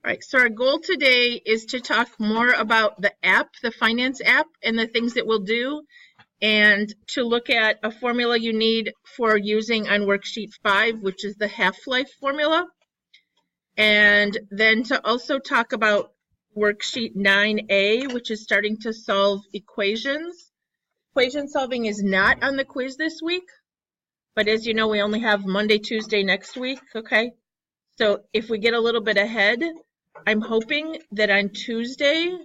All right, so our goal today is to talk more about the app, the finance app, and the things it will do, and to look at a formula you need for using on worksheet 5, which is the half-life formula, and then to also talk about worksheet 9A, which is starting to solve equations. Equation solving is not on the quiz this week, but as you know, we only have Monday, Tuesday next week, okay? So if we get a little bit ahead, I'm hoping that on Tuesday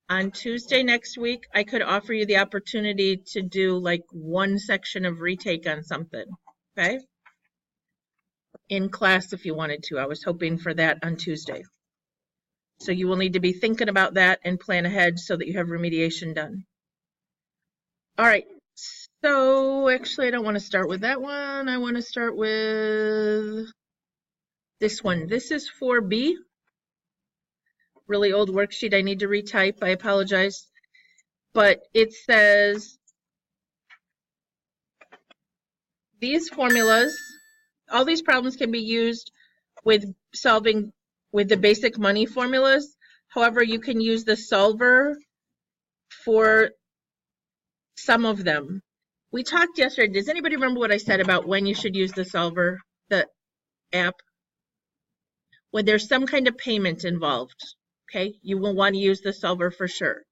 next week, I could offer you the opportunity to do like one section of retake on something, okay? In class if you wanted to. I was hoping for that on Tuesday. So you will need to be thinking about that and plan ahead so that you have remediation done. All right, so actually I don't want to start with that one. I want to start with this one. This is 4B. Really old worksheet. I need to retype. I apologize. But it says these formulas, all these problems can be used with solving with the basic money formulas. However, you can use the solver for some of them. We talked yesterday. Does anybody remember what I said about when you should use the solver, the app? When there's some kind of payment involved, okay? You will want to use the solver for sure.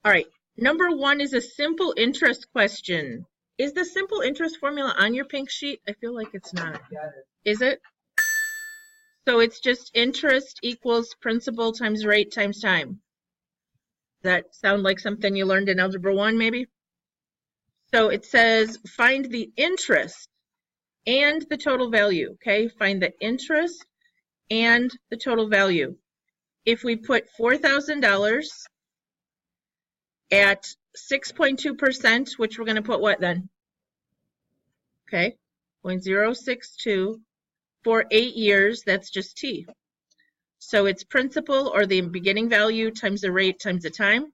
All right, number 1 is a simple interest question. Is the simple interest formula on your pink sheet? I feel like it's not. Is it? So it's just interest equals principal times rate times time. Does that sound like something you learned in Algebra 1 maybe? So it says find the interest and the total value, okay? Find the interest and the total value. If we put $4,000 at 6.2%, which we're going to put what then? Okay, 0.062 for 8 years, that's just T. So it's principal or the beginning value times the rate times the time.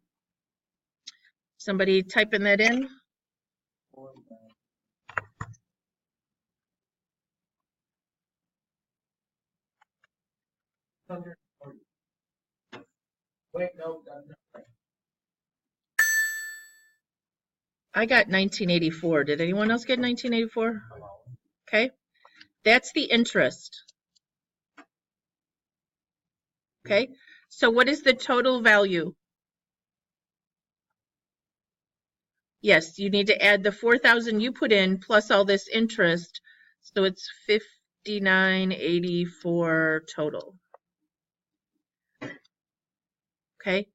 Somebody typing that in? Wait, no, that's not right. I got 1984. Did anyone else get 1984? Okay, that's the interest. Okay, so what is the total value? Yes, you need to add the 4,000 you put in plus all this interest. So it's 5984 total. Okay.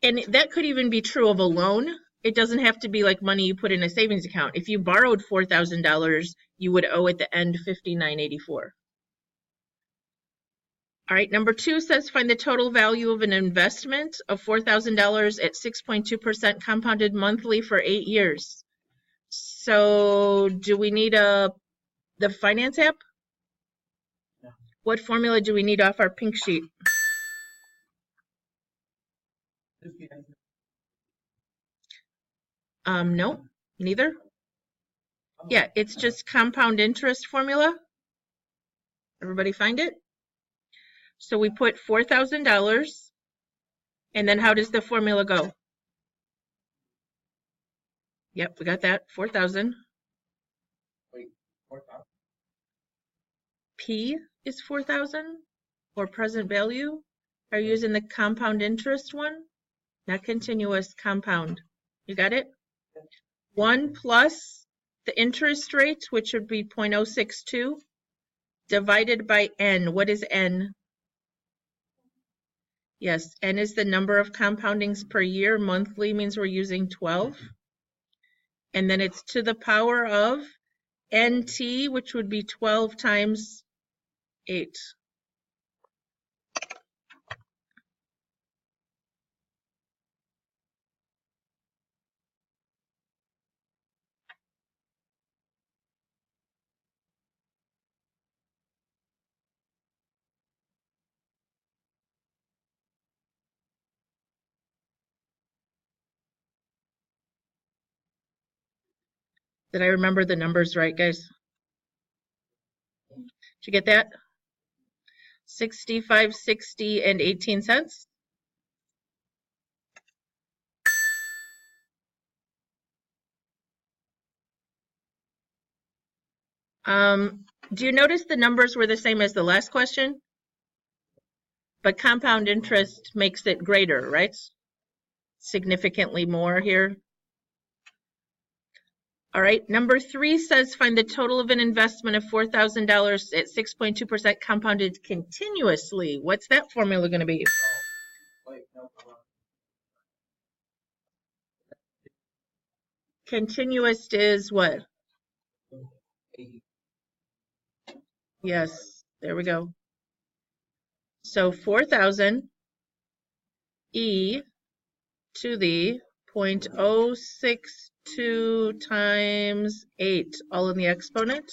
And that could even be true of a loan. It doesn't have to be like money you put in a savings account. If you borrowed $4,000, you would owe at the end $59.84. All right, number 2 says find the total value of an investment of $4,000 at 6.2% compounded monthly for 8 years. So do we need the finance app? No. What formula do we need off our pink sheet? No, neither. Yeah, it's just compound interest formula. Everybody find it? So we put $4,000, and then how does the formula go? Yep, we got that, 4,000. Wait, 4,000? P is 4,000, or present value. Are you using the compound interest one? Not continuous, compound. You got it? 1 plus the interest rate, which would be 0.062, divided by N. What is N? Yes, N is the number of compoundings per year. Monthly means we're using 12. And then it's to the power of NT, which would be 12 times 8. Did I remember the numbers right, guys? you get that? 65.60 and 18 cents. Do you notice the numbers were the same as the last question? But compound interest makes it greater, right? Significantly more here. All right, number 3 says find the total of an investment of $4,000 at 6.2% compounded continuously. What's that formula going to be? Wait, no, hold on. Continuous is what? 80. Yes, there we go. So 4,000 e to the 0.062 times 8, all in the exponent.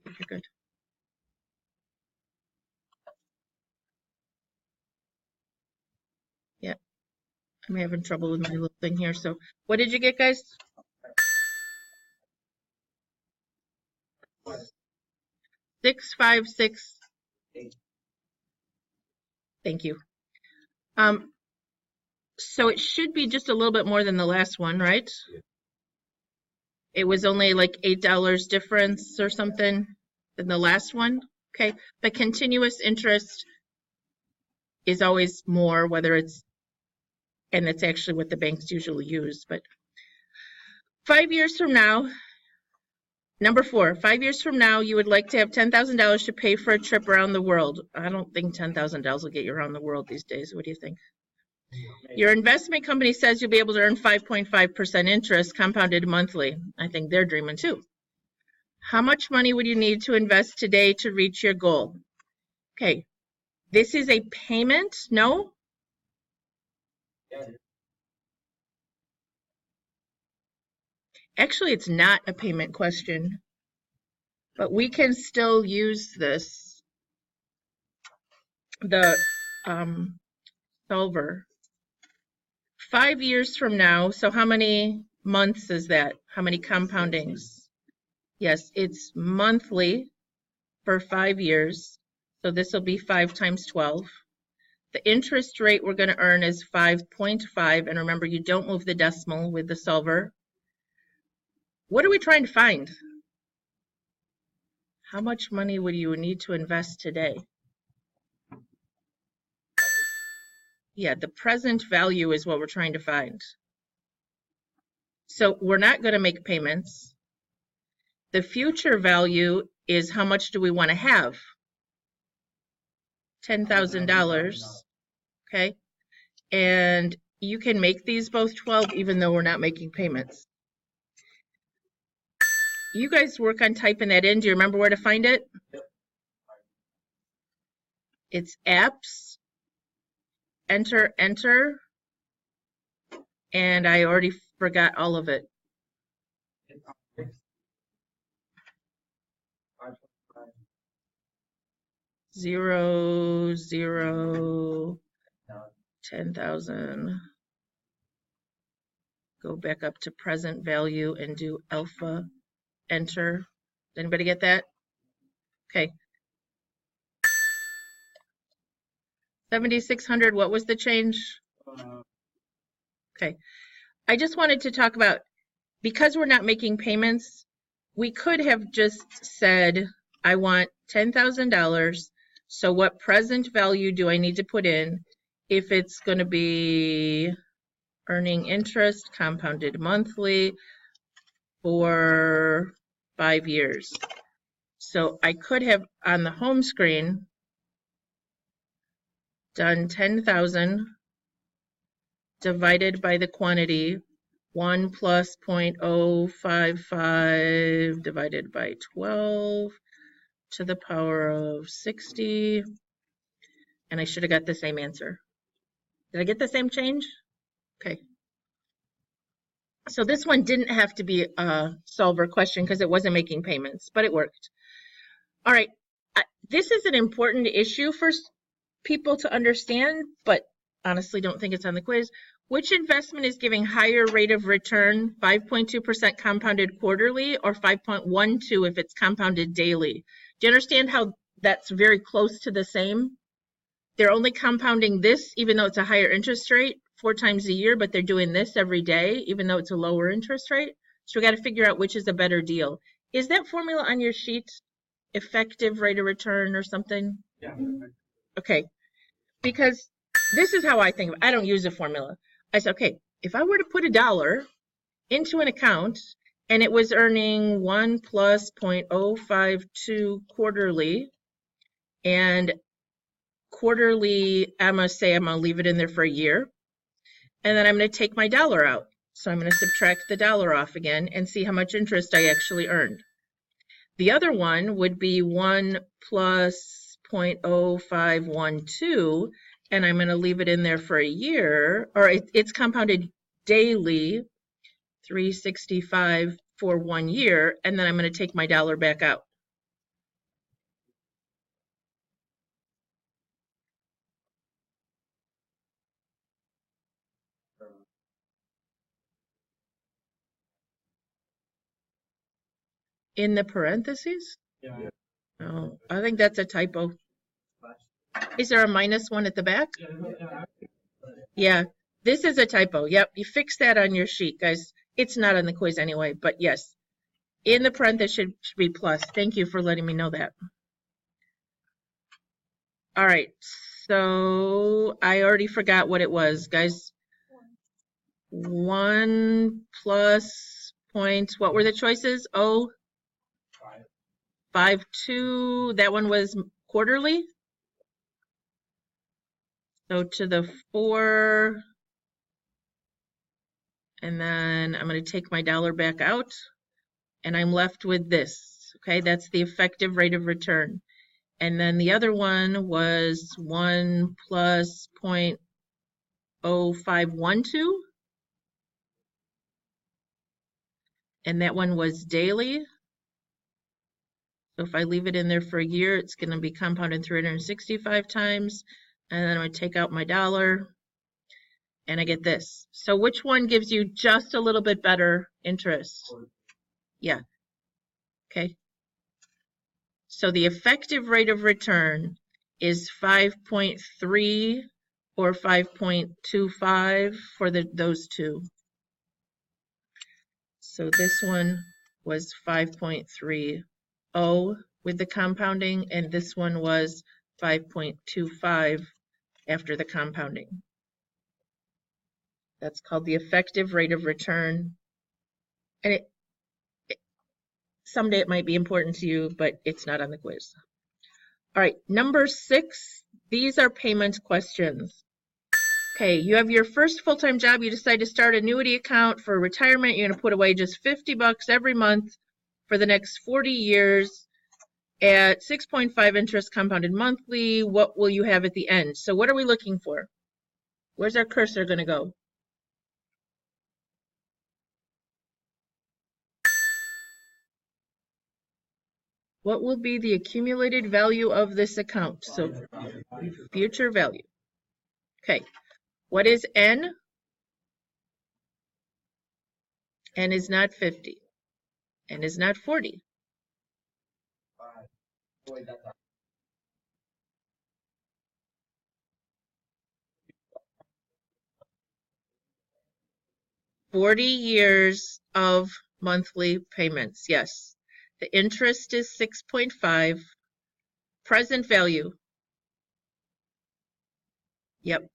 You're good. Yeah, I'm having trouble with my little thing here. So what did you get, guys? 656. Thank you. So it should be just a little bit more than the last one, right? Yeah. It was only like $8 difference or something than the last one. Okay, but continuous interest is always more, whether it's, and it's actually what the banks usually use. But 5 years from now, number 4, 5 years from now, you would like to have $10,000 to pay for a trip around the world. I don't think $10,000 will get you around the world these days. What do you think? Your investment company says you'll be able to earn 5.5% interest compounded monthly. I think they're dreaming too. How much money would you need to invest today to reach your goal? Okay, this is a payment, no? Actually, it's not a payment question, but we can still use this, the solver. 5 years from now, so how many months is that? How many compoundings? Yes, it's monthly for 5 years. So this will be 5 times 12. The interest rate we're going to earn is 5.5. And remember, you don't move the decimal with the solver. What are we trying to find? How much money would you need to invest today? Yeah, the present value is what we're trying to find. So we're not going to make payments. The future value is how much do we want to have? $10,000. Okay. And you can make these both 12 even though we're not making payments. You guys work on typing that in. Do you remember where to find it? It's apps. Enter, enter, and I already forgot all of it. 0, 0, 10,000. Go back up to present value and do alpha, enter. Does anybody get that? Okay. 7,600, what was the change? Okay. I just wanted to talk about, because we're not making payments, we could have just said, I want $10,000. So what present value do I need to put in if it's going to be earning interest compounded monthly for 5 years? So I could have on the home screen done 10,000 divided by the quantity 1 plus 0.055 divided by 12 to the power of 60, and I should have got the same answer. Did I get the same change? Okay. So this one didn't have to be a solver question because it wasn't making payments, but it worked. All right. This is an important issue for people to understand, but honestly don't think it's on the quiz. Which investment is giving higher rate of return, 5.2% compounded quarterly or 5.12 if it's compounded daily? Do you understand how that's very close to the same? They're only compounding this, even though it's a higher interest rate, 4 times a year, but they're doing this every day, even though it's a lower interest rate. So we got to figure out which is a better deal. Is that formula on your sheet? Effective rate of return or something? Yeah. Okay. Because this is how I think of it. I don't use a formula. I said, okay, if I were to put $1 into an account and it was earning 1 plus 0.052 quarterly, and quarterly, I'm going to leave it in there for a year, and then I'm going to take my $1 out. So I'm going to subtract the $1 off again and see how much interest I actually earned. The other one would be 1 plus 0.0512, and I'm going to leave it in there for a year, or it's compounded daily, 365 for 1 year, and then I'm going to take my $1 back out. In the parentheses? Yeah. Oh, I think that's a typo. Is there a -1 at the back? Yeah, this is a typo. Yep, you fix that on your sheet, guys. It's not on the quiz anyway, but yes. In the parentheses should be plus. Thank you for letting me know that. All right, so I already forgot what it was, guys. 1 plus points. What were the choices? 0.52. That one was quarterly. So to the 4, and then I'm going to take my $1 back out, and I'm left with this. Okay, that's the effective rate of return. And then the other one was 1 plus 0.0512. And that one was daily. So if I leave it in there for a year, it's going to be compounded 365 times. And then I'm going to take out my $1, and I get this. So which one gives you just a little bit better interest? Yeah. Okay. So the effective rate of return is 5.3 or 5.25 for those two. So this one was 5.30 with the compounding, and this one was 5.25 after the compounding. That's called the effective rate of return. And someday it might be important to you, but it's not on the quiz. All right, number 6, these are payment questions. Okay, you have your first full-time job. You decide to start an annuity account for retirement. You're going to put away just $50 every month for the next 40 years at 6.5 interest compounded monthly. What will you have at the end? So what are we looking for? Where's our cursor going to go? What will be the accumulated value of this account? So future value. Okay, what is N? N is not 50. N is not 40. Boy, that's 40 years of monthly payments, yes. The interest is 6.5. Present value. Yep.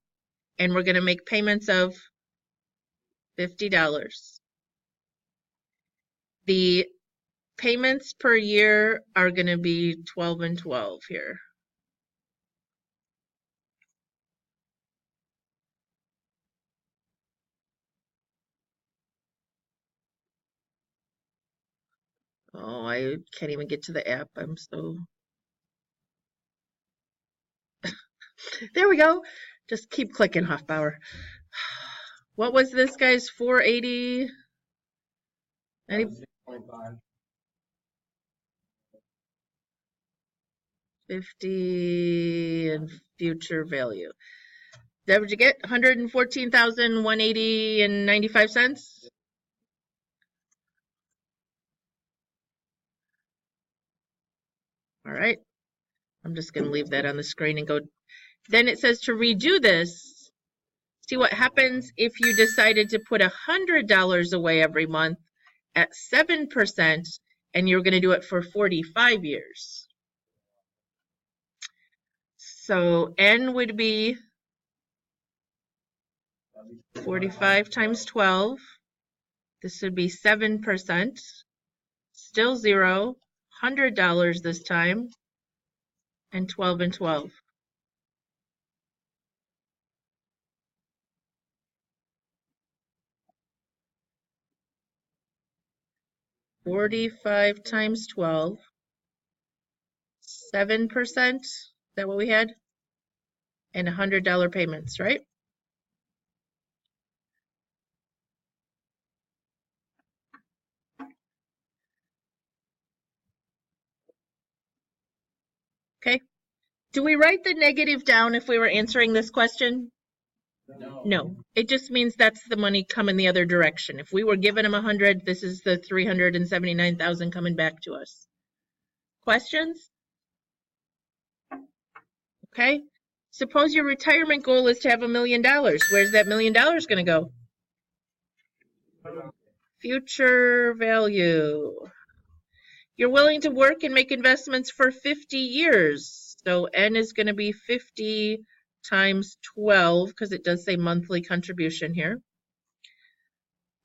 And we're going to make payments of $50. The payments per year are going to be 12 and 12 here. Oh, I can't even get to the app. I'm so... There we go. Just keep clicking, Hoffbauer. What was this, guys? 480? 6.5. 50 and future value. that what you get? 114,180.95. All right. I'm just going to leave that on the screen and go. Then it says to redo this. See what happens if you decided to put $100 away every month at 7%, and you're going to do it for 45 years. So N would be 45 times 12. This would be 7%. Still 0. $100 this time. And 12 and 12. $45 times 12. 7%. Is that what we had? And $100 payments, right? Okay. Do we write the negative down if we were answering this question? No. It just means that's the money coming the other direction. If we were giving them 100, this is the 379,000 coming back to us. Questions? Okay. Suppose your retirement goal is to have $1 million. Where's that $1 million going to go? Future value. You're willing to work and make investments for 50 years. So N is going to be 50 times 12, because it does say monthly contribution here.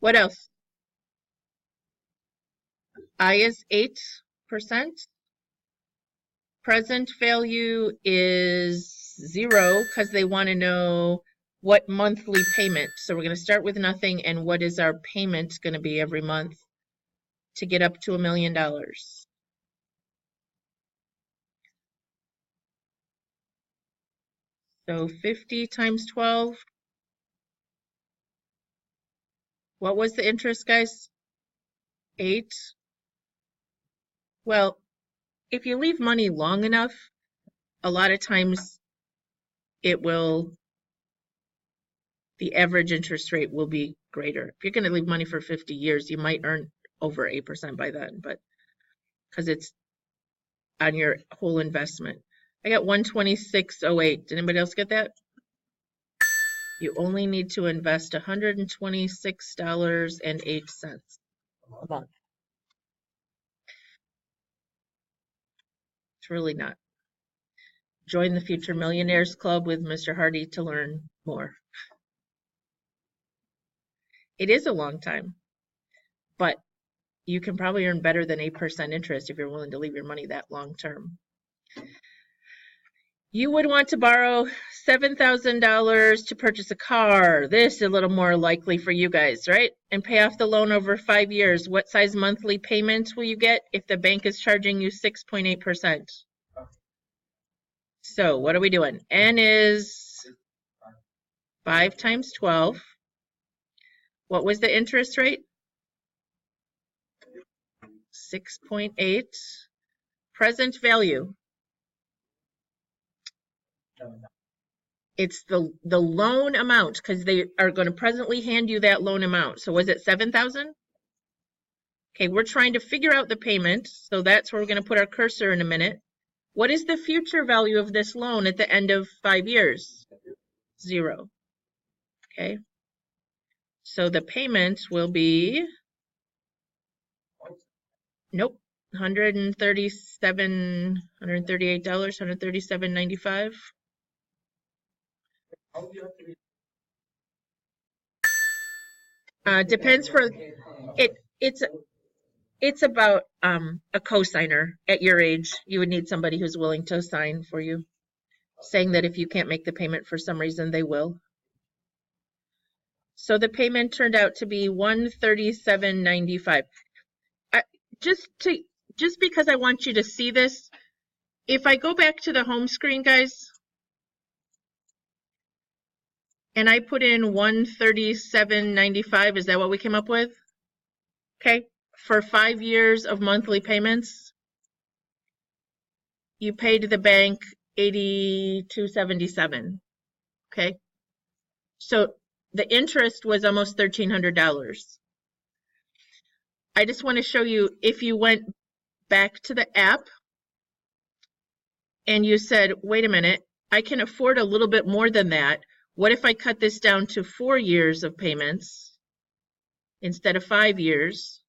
What else? I is 8%. Present value is 0, because they want to know what monthly payment. So we're going to start with nothing, and what is our payment going to be every month to get up to $1 million? So 50 times 12. What was the interest, guys? 8. Well, if you leave money long enough, a lot of times the average interest rate will be greater. If you're going to leave money for 50 years, you might earn over 8% by then, but because it's on your whole investment. I got 126.08. Did anybody else get that? You only need to invest $126.08 a month. It's really not. Join the Future Millionaires Club with Mr. Hardy to learn more. It is a long time, but you can probably earn better than 8% interest if you're willing to leave your money that long term. You would want to borrow $7,000 to purchase a car. This is a little more likely for you guys, right? And pay off the loan over 5 years. What size monthly payment will you get if the bank is charging you 6.8%? So what are we doing? N is 5 times 12. What was the interest rate? 6.8. Present value. It's the loan amount, because they are going to presently hand you that loan amount. So was it 7,000? Okay, we're trying to figure out the payment, so that's where we're going to put our cursor in a minute. What is the future value of this loan at the end of 5 years? 0. Okay. So the payment will be, nope, $138, $137.95. Depends for it. It's about a cosigner at your age. You would need somebody who's willing to sign for you, saying that if you can't make the payment for some reason, they will. So the payment turned out to be $137.95. Just because I want you to see this, if I go back to the home screen, guys, and I put in $137.95, is that what we came up with? Okay, for 5 years of monthly payments, you paid the bank $82.77. Okay, So the interest was almost $1,300. I just want to show you, if you went back to the app and you said, wait a minute, I can afford a little bit more than that. What if I cut this down to 4 years of payments instead of 5 years?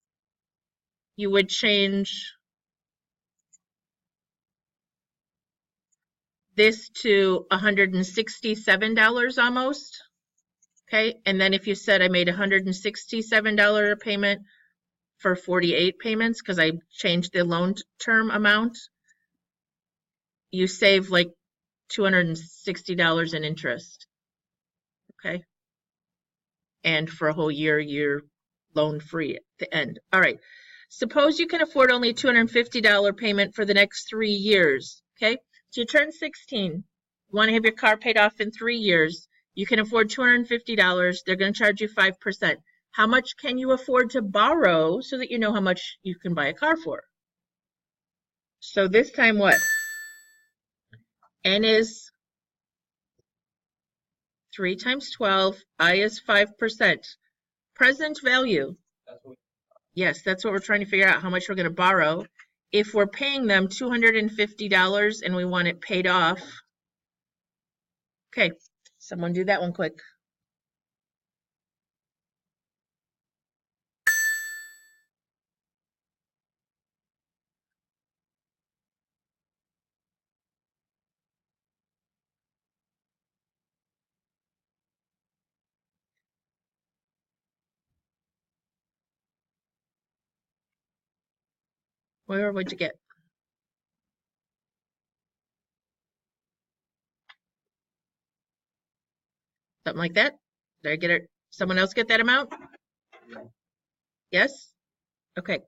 You would change this to $167 almost. Okay, and then if you said I made $167 payment for 48 payments because I changed the loan term amount, you save like $260 in interest. Okay, and for a whole year, you're loan free at the end. All right, suppose you can afford only a $250 payment for the next 3 years. Okay, so you turn 16, you want to have your car paid off in 3 years. You can afford $250. They're going to charge you 5%. How much can you afford to borrow so that you know how much you can buy a car for? So this time what? N is 3 times 12. I is 5%. Present value. Yes, that's what we're trying to figure out, how much we're going to borrow. If we're paying them $250 and we want it paid off. Okay, someone do that one quick. Where would you get? Something like that? Did I get it? Someone else get that amount? Yes? Okay.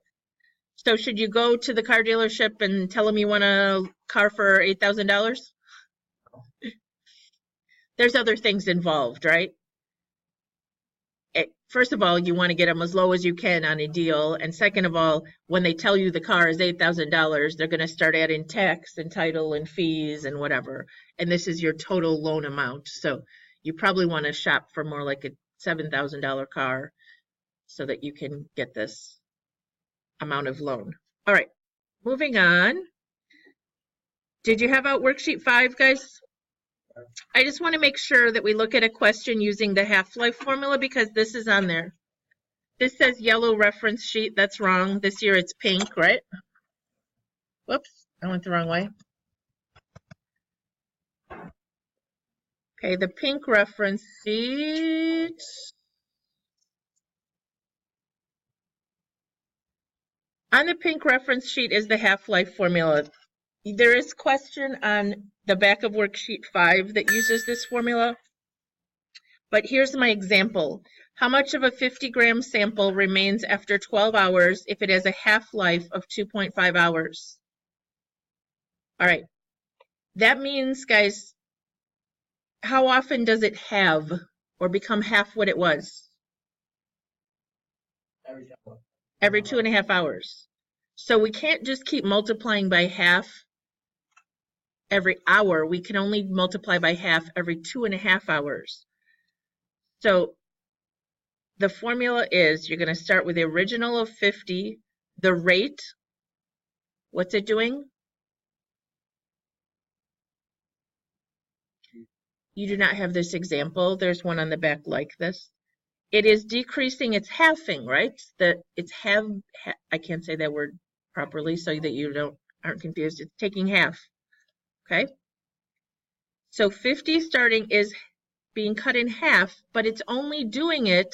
So should you go to the car dealership and tell them you want a car for $8,000? There's other things involved, right? First of all, you want to get them as low as you can on a deal. And second of all, when they tell you the car is $8,000, they're going to start adding tax and title and fees and whatever. And this is your total loan amount. So you probably want to shop for more like a $7,000 car so that you can get this amount of loan. All right, moving on. Did you have out worksheet 5, guys? I just want to make sure that we look at a question using the half-life formula because this is on there. This says yellow reference sheet. That's wrong. This year it's pink, right? Whoops, I went the wrong way. Okay, the pink reference sheet. On the pink reference sheet is the half-life formula. There is a question on the back of worksheet 5 that uses this formula. But here's my example. How much of a 50-gram sample remains after 12 hours if it has a half-life of 2.5 hours? All right. That means, guys, how often does it have or become half what it was? Every 2.5 hours. So we can't just keep multiplying by half every hour. We can only multiply by half every 2.5 hours. So the formula is you're going to start with the original of 50, the rate. What's it doing? You do not have this example. There's one on the back like this. It is decreasing, it's halving, right? I can't say that word properly so that you aren't confused. It's taking half. Okay? So 50 starting is being cut in half, but it's only doing it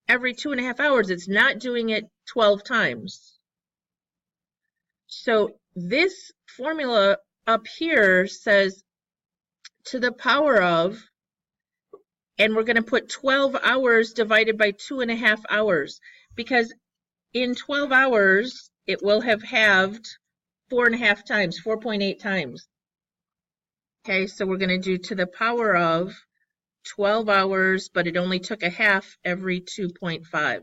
every 2.5 hours. It's not doing it 12 times. So this formula up here says to the power of, and we're going to put 12 hours divided by 2.5 hours, because in 12 hours, it will have halved 4.5 times, 4.8 times. Okay, so we're going to do to the power of 12 hours, but it only took a half every 2.5.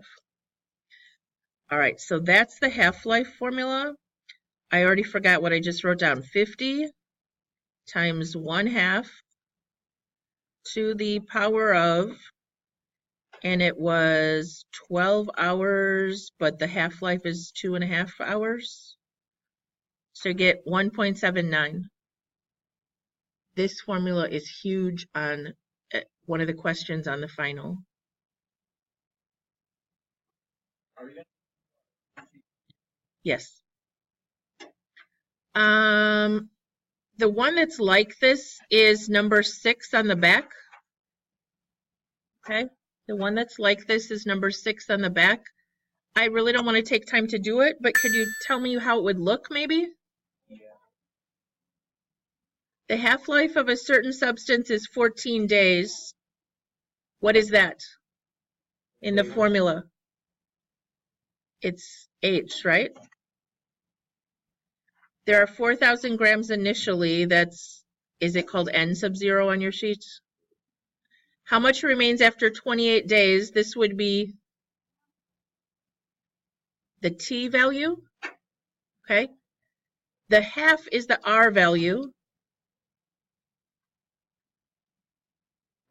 All right, so that's the half-life formula. I already forgot what I just wrote down. 50 times 1/2 to the power of, and it was 12 hours, but the half-life is 2.5 hours. So you get 1.79. This formula is huge on one of the questions on the final. Yes. The one that's like this is number 6 on the back. Okay. The one that's like this is number 6 on the back. I really don't want to take time to do it, but could you tell me how it would look maybe? Yeah. The half-life of a certain substance is 14 days. What is that in the formula? It's H, right? There are 4,000 grams initially. Is it called N sub 0 on your sheet? How much remains after 28 days? This would be the T value, okay? The half is the R value.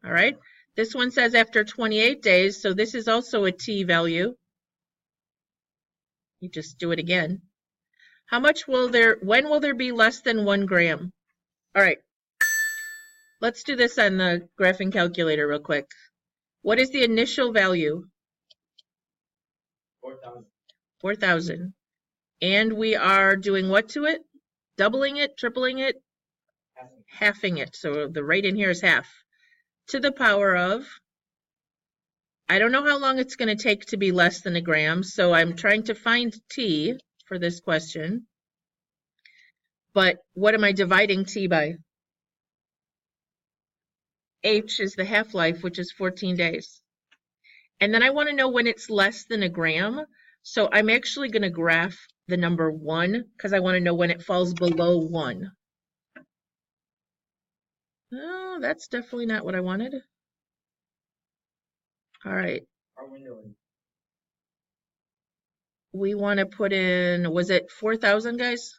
All right, this one says after 28 days, so this is also a T value. You just do it again. How much when will there be less than 1 gram? All right, let's do this on the graphing calculator real quick. What is the initial value? 4,000. 4,000. And we are doing what to it? Doubling it, tripling it, halving it. So the rate in here is half. To the power of, I don't know how long it's going to take to be less than a gram, so I'm trying to find T for this question. But what am I dividing T by? H is the half-life, which is 14 days. And then I want to know when it's less than a gram. So I'm actually going to graph the number 1 because I want to know when it falls below 1. Oh, that's definitely not what I wanted. All right. We want to put in, was it 4,000, guys?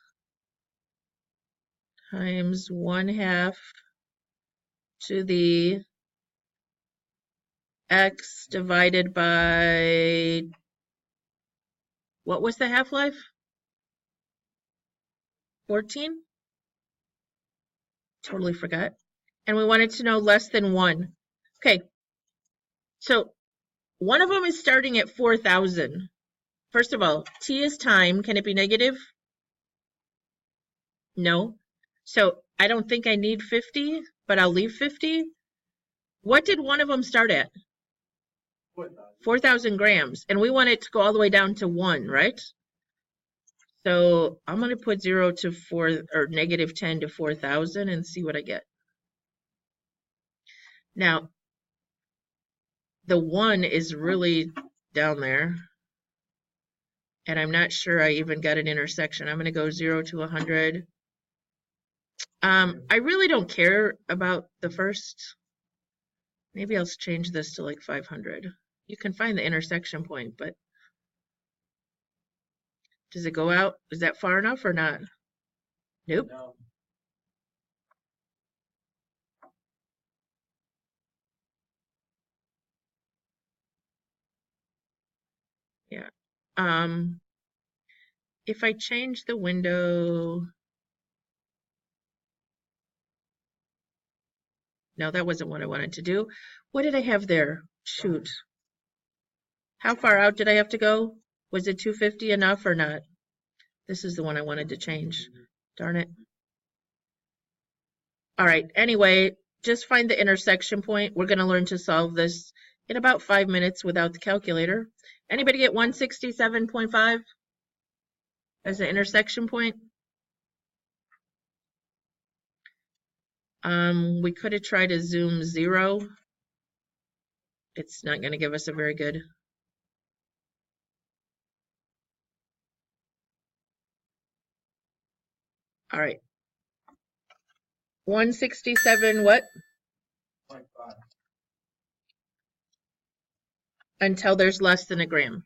Times 1/2 to the x divided by, what was the half-life? 14? Totally forgot. And we wanted to know less than 1. Okay, so one of them is starting at 4,000. First of all, T is time. Can it be negative? No. So I don't think I need 50, but I'll leave 50. What did one of them start at? 4,000 grams. And we want it to go all the way down to 1, right? So I'm going to put 0 to 4, or negative 10 to 4,000 and see what I get. Now, the 1 is really down there. And I'm not sure I even got an intersection. I'm going to go 0 to 100. I really don't care about the first. Maybe I'll change this to like 500. You can find the intersection point, but does it go out? Is that far enough or not? Nope. No. Yeah. If I change the window, no, that wasn't what I wanted to do. What did I have there? Shoot. How far out did I have to go? Was it 250 enough or not? This is the one I wanted to change. Darn it. All right, anyway, just find the intersection point. We're going to learn to solve this in about 5 minutes without the calculator. Anybody get 167.5 as the intersection point? We could have tried to zoom 0. It's not going to give us a very good. All right. 167 what? 0.5. Until there's less than a gram.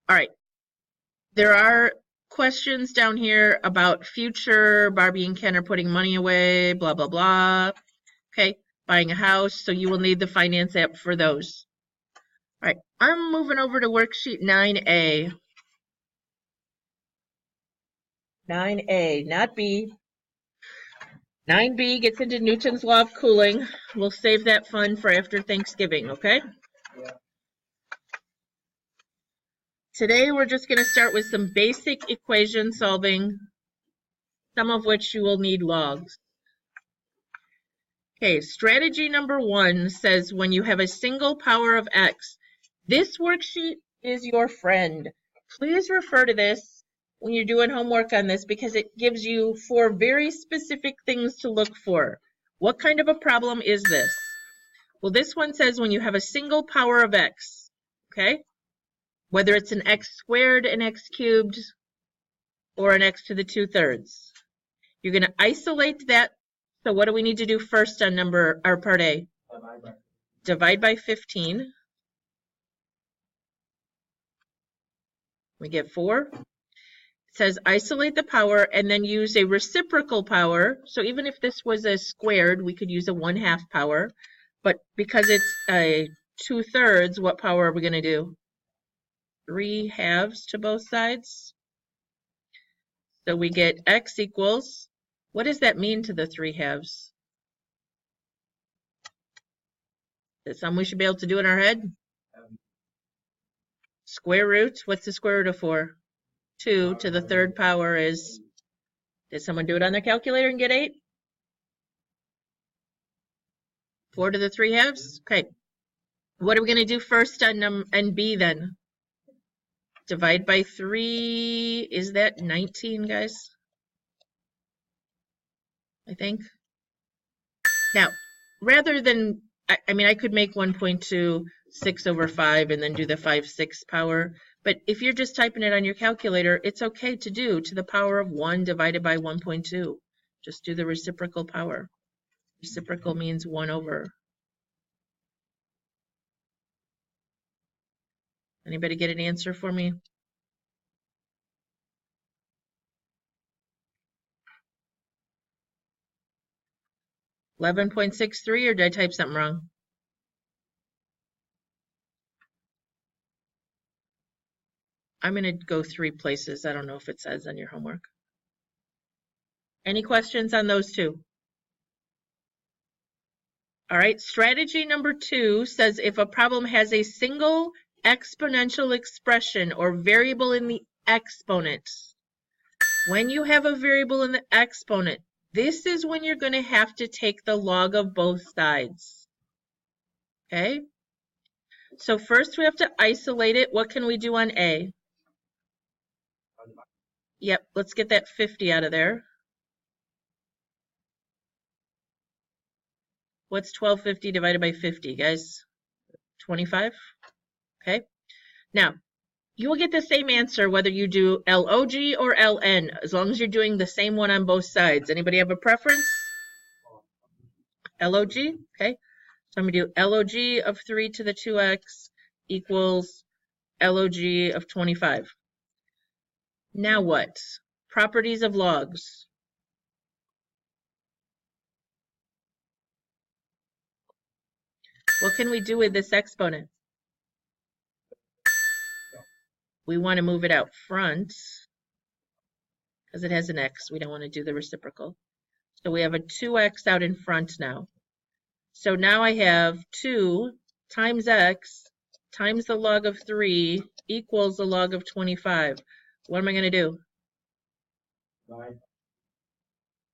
All right. There are questions down here about future. Barbie and Ken are putting money away, blah, blah, blah. Okay. buying a house, so you will need the finance app for those. All right, I'm moving over to worksheet 9A. 9A, not B. 9B gets into Newton's law of cooling. We'll save that fun for after Thanksgiving, okay? Yeah. Today we're just going to start with some basic equation solving, some of which you will need logs. Okay, strategy number 1 says when you have a single power of x, this worksheet is your friend. Please refer to this when you're doing homework on this because it gives you 4 very specific things to look for. What kind of a problem is this? Well, this one says when you have a single power of x, okay? Whether it's an x squared, an x cubed, or an x to the 2/3. You're going to isolate that. So what do we need to do first on part A? Divide by 15. We get 4. It says isolate the power and then use a reciprocal power. So even if this was a squared, we could use a 1/2 power. But because it's a 2/3, what power are we going to do? 3/2 to both sides. So we get x equals, what does that mean to the 3/2? Is that something we should be able to do in our head? Square root, what's the square root of 4? 2 to the 3rd power is, did someone do it on their calculator and get 8? 4 to the 3/2? Okay. What are we going to do first on B then? Divide by 3, is that 19, guys? I think. Now, rather than, I mean, I could make 1.2 6/5 and then do the 5/6 power. But if you're just typing it on your calculator, it's okay to do to the power of 1 divided by 1.2. Just do the reciprocal power. Reciprocal means 1/. Anybody get an answer for me? $11.63, or did I type something wrong? I'm going to go 3 places. I don't know if it says on your homework. Any questions on those two? All right, strategy number 2 says if a problem has a single exponential expression or variable in the exponent. When you have a variable in the exponent, this is when you're going to have to take the log of both sides. Okay? So first we have to isolate it. What can we do on A? Yep, let's get that 50 out of there. What's 1250 divided by 50, guys? 25? Okay. Now, you will get the same answer whether you do LOG or LN, as long as you're doing the same one on both sides. Anybody have a preference? LOG? Okay. So I'm going to do LOG of 3 to the 2x equals LOG of 25. Now what? Properties of logs. What can we do with this exponent? We want to move it out front because it has an x. We don't want to do the reciprocal. So we have a 2x out in front now. So now I have 2 times x times the log of 3 equals the log of 25. What am I going to do?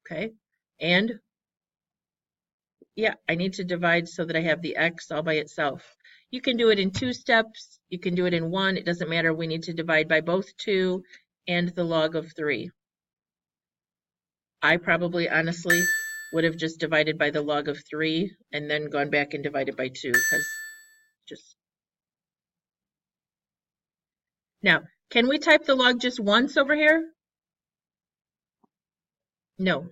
Okay. And yeah, I need to divide so that I have the x all by itself. You can do it in 2 steps. You can do it in 1. It doesn't matter. We need to divide by both 2 and the log of 3. I probably, honestly, would have just divided by the log of 3 and then gone back and divided by 2 because just... Now, can we type the log just once over here? No.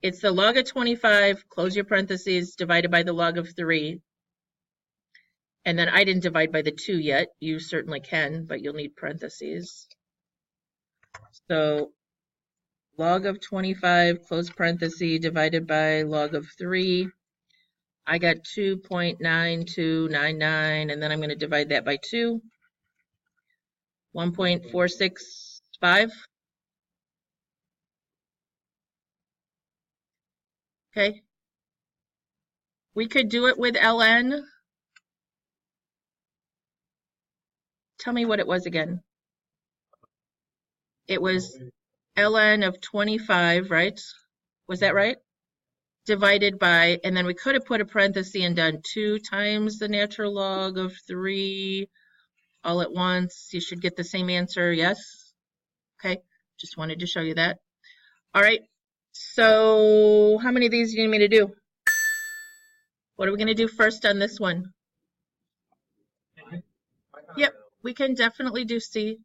It's the log of 25, close your parentheses, divided by the log of 3. And then I didn't divide by the 2 yet. You certainly can, but you'll need parentheses. So log of 25, close parenthesis, divided by log of 3. I got 2.9299, and then I'm going to divide that by 2. 1.465. Okay. We could do it with ln. Tell me what it was again. It was ln of 25, right? Was that right? Divided by, and then we could have put a parenthesis and done 2 times the natural log of 3 all at once. You should get the same answer, yes? Okay, just wanted to show you that. All right, so how many of these do you need me to do? What are we going to do first on this one? Yep, we can definitely do C.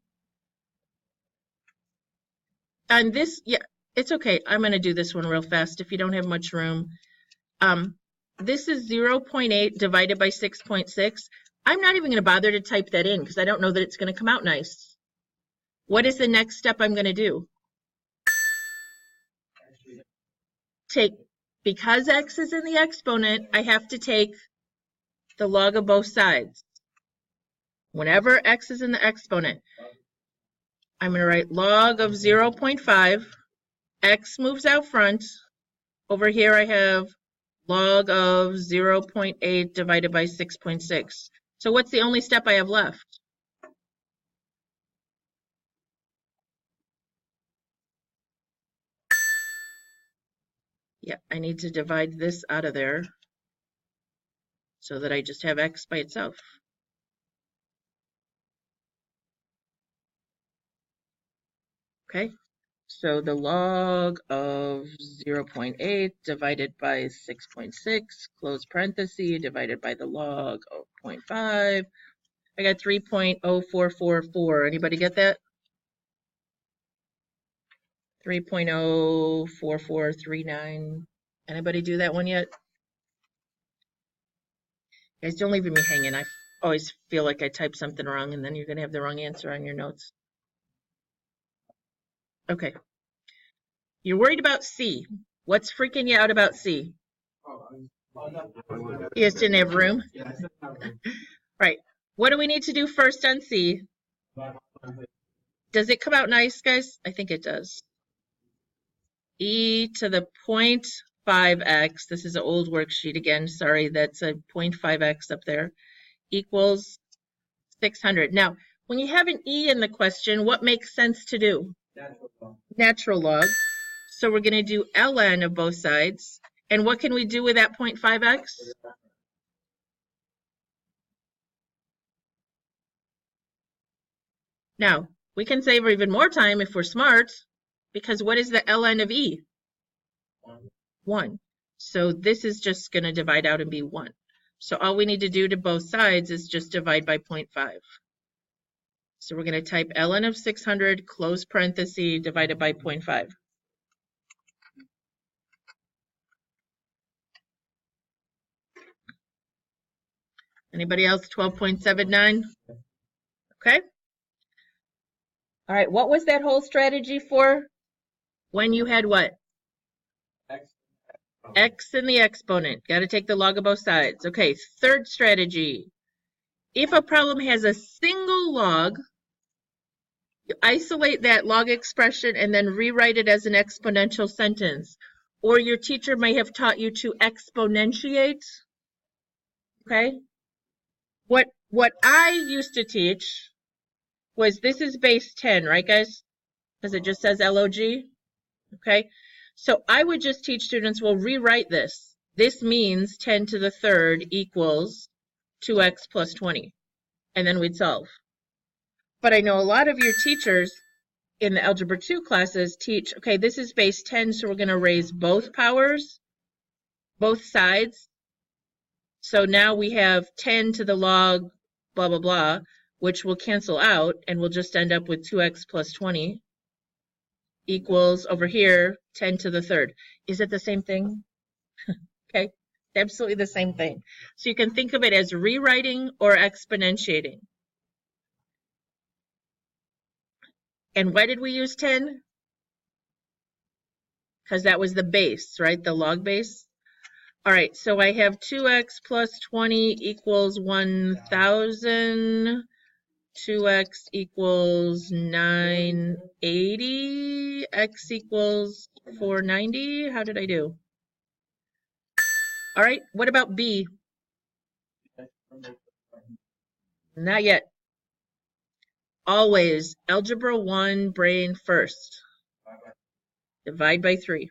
On this, yeah, it's okay. I'm going to do this one real fast if you don't have much room. This is 0.8 divided by 6.6. I'm not even going to bother to type that in because I don't know that it's going to come out nice. What is the next step I'm going to do? Because x is in the exponent, I have to take the log of both sides. Whenever x is in the exponent, I'm going to write log of 0.5. X moves out front. Over here I have log of 0.8 divided by 6.6. So what's the only step I have left? Yeah, I need to divide this out of there so that I just have x by itself. Okay, so the log of 0.8 divided by 6.6, close parenthesis, divided by the log of 0.5. I got 3.0444. Anybody get that? 3.04439. Anybody do that one yet? Guys, don't leave me hanging. I always feel like I typed something wrong and then you're going to have the wrong answer on your notes. Okay. You're worried about C. What's freaking you out about C? You just didn't have room? Right. What do we need to do first on C? Does it come out nice, guys? I think it does. E to the 0.5x, this is an old worksheet again, sorry, that's a 0.5x up there, equals 600. Now, when you have an E in the question, what makes sense to do? Natural log. So we're going to do ln of both sides. And what can we do with that 0.5x? Now, we can save even more time if we're smart, because what is the ln of E? 1. So this is just going to divide out and be 1. So all we need to do to both sides is just divide by 0.5. So we're going to type ln of 600, close parenthesis, divided by 0.5. Anybody else? 12.79? Okay. All right, what was that whole strategy for? When you had what? X in the exponent. Got to take the log of both sides. Okay, third strategy. If a problem has a single log, you isolate that log expression and then rewrite it as an exponential sentence. Or your teacher may have taught you to exponentiate. Okay? What I used to teach was this is base 10, right, guys? Because it just says LOG. Okay? So I would just teach students, well, rewrite this. This means 10 to the third equals 2x plus 20. And then we'd solve. But I know a lot of your teachers in the Algebra 2 classes teach, okay, this is base 10, so we're going to raise both powers, both sides. So now we have 10 to the log, blah, blah, blah, which will cancel out, and we'll just end up with 2x plus 20 equals, over here, 10 to the third. Is it the same thing? Okay, absolutely the same thing. So you can think of it as rewriting or exponentiating. And why did we use 10? Because that was the base, right? The log base. All right, so I have 2x plus 20 equals 1,000. 2x equals 980. X equals 490. How did I do? All right, what about B? Not yet. Always, algebra 1, brain first. Divide by 3.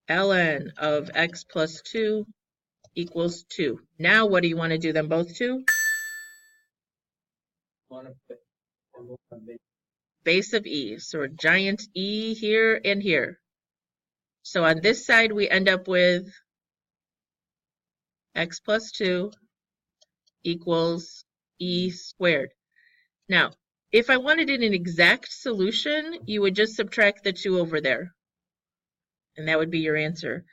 ln of x plus 2 equals 2. Now what do you want to do them both to? Base of e. So a giant E here and here. So on this side we end up with x plus 2 equals e squared. Now, if I wanted an exact solution, you would just subtract the 2 over there. And that would be your answer.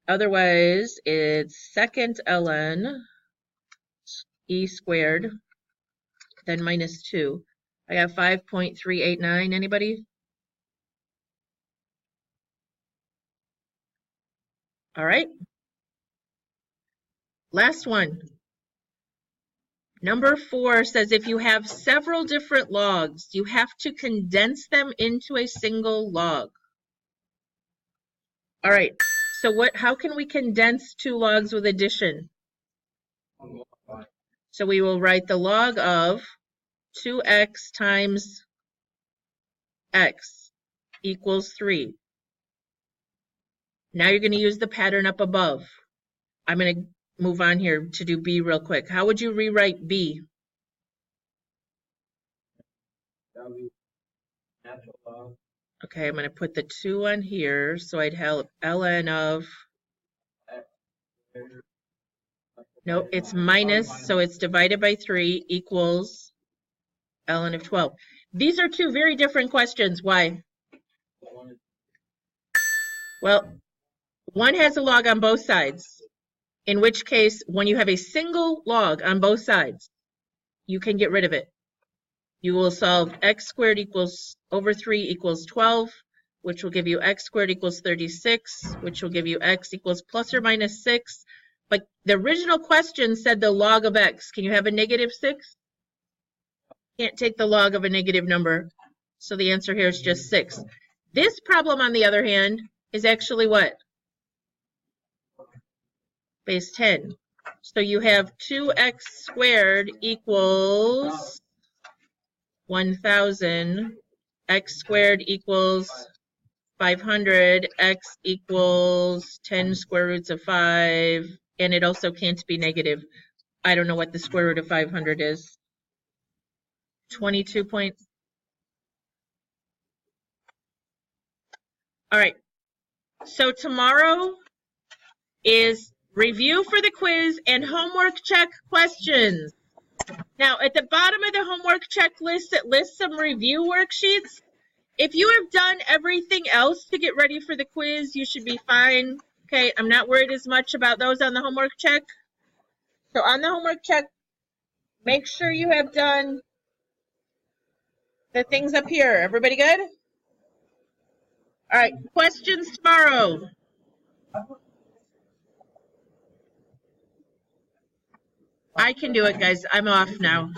Otherwise, it's second ln e squared, then minus 2. I got 5.389. Anybody? All right. Last one. Number 4 says if you have several different logs, you have to condense them into a single log. All right. So how can we condense 2 logs with addition? So we will write the log of 2x times x equals 3. Now you're going to use the pattern up above. I'm going to move on here to do B real quick. How would you rewrite B? Okay, I'm going to put the 2 on here, so I'd have ln of, no, it's minus, so it's divided by 3 equals ln of 12. These are 2 very different questions. Why? Well, one has a log on both sides, in which case, when you have a single log on both sides, you can get rid of it. You will solve x squared equals over 3 equals 12, which will give you x squared equals 36, which will give you x equals plus or minus 6. But the original question said the log of x. Can you have a negative 6? Can't take the log of a negative number. So the answer here is just 6. This problem, on the other hand, is actually what? Base 10. So you have 2x squared equals 1,000, x squared equals 500, x equals 10 square roots of 5, and it also can't be negative. I don't know what the square root of 500 is. 22 points. All right. So tomorrow is review for the quiz and homework check questions. Now, at the bottom of the homework checklist, it lists some review worksheets. If you have done everything else to get ready for the quiz, you should be fine. Okay, I'm not worried as much about those on the homework check. So on the homework check, make sure you have done the things up here. Everybody good? All right, questions tomorrow. I can do it, guys. I'm off now.